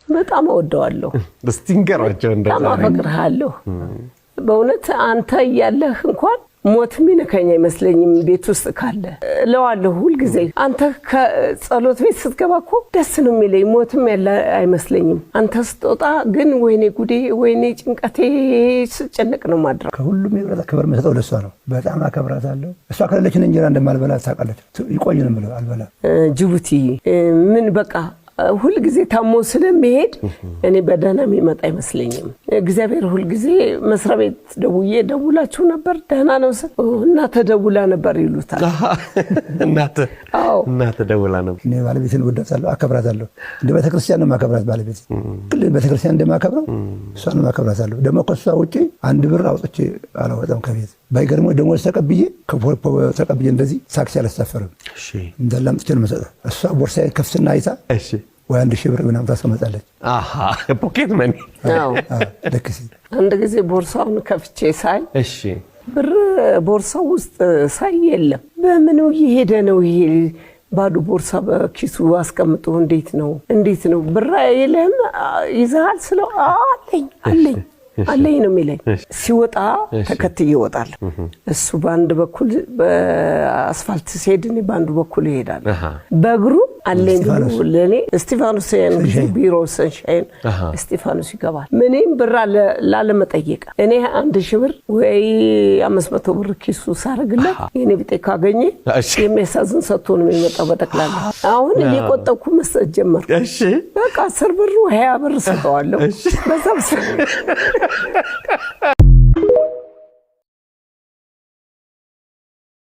በጣም ወደዋለሁ ደስቲንገራቸው እንደዛ በጣም አፈቅርሃለሁ በእውነት አንተ ያለህ እንኳን ሞት ሚነካኝ አይመስለኝም ቤት ውስጥ ካለ ለዋለሁ ሁሉ ጊዜ አንተ ከጸሎት ቤት ስትገባኮ ደስ ነው የሚለኝ ሞትም ያለ አይመስለኝም አንተ ስትወጣ ግን ወይኔ ጉዴ ወይኔ ጭንቀቴ ስጨነቅ ነው ማድረግ ከሁሉም የበለጠ ክብር መስጠው ለሷ ነው በጣም አከብራታለሁ እሷ ከሌለች እንጀራ እንደማልበላ ታውቃለች ይቆይ ነው ማለት አልበላ ጅቡቲ ምን በቃ ሁሉ ጊዜ ታሞ ስለሚሄድ እኔ በደህና የሚመጣ አይመስለኝም እግዚአብሔር ሁሉ ጊዜ መስራቤት ደውላችሁ ነበር ደህና ነው እናተ ደውላ ነበር ይሉታል እናተ ደውላ ነበር እኔ ባለቤቴን ወዳታለሁ አከብራታለሁ እንደ ቤተክርስቲያን ነው ማከብራት ባለቤቴ ሁሉ ቤተክርስቲያን እንደማከብረው እሷን ማከብራታለሁ ደግሞ ከሷ ውጪ አንድ ብር አውጥቼ አላወጣም ከቤት ባይገርሞ ደሞዝ ተቀብዬ ከፖፖ ተቀብዬ እንደዚህ ታክሲ አላሳፈርም እሺ እንደላም ጥቼ ነው መሰጠው እሷ ቦርሳዬ ከፍትና አይታ እሺ ወይ 1000 ብር ምናምን ታስቀምጣለች ፖኬት መኒ ደክሲ አንድ ጊዜ ቦርሳውን ከፍቼ ሳይ እሺ ብር ቦርሳው ውስጥ ሳይ የለም በምን ይሄደ ነው ይሄ ባዶ ቦርሳ በኪሱ አስቀምጦ እንዴት ነው ብር የለም ይዛል ስለው አለኝ ነው የሚለኝ ሲወጣ ተከትዬ ይወጣል እሱ ባንድ በኩል በአስፋልት ሲሄድኝ ባንዱ በኩል ይሄዳል በእግሩ አለኝ ብሎ ለኔ እስጢፋኖስ ቢሮ ሰንሻይን እስጢፋኖስ ይገባል ምንም ብር ላለመጠየቅ እኔ 1000 ብር ወይ 500 ብር ኪሱ ሳረግለት የኔ ቢጤ ካገኘ የሚያሳዝን ሰጥቶ ነው የሚመጣው በጠቅላላ አሁን እየቆጠብኩ መስጠት ጀመርኩ እሺ በቃ 10 ብር 20 ብር ሰጠዋለሁ በዛው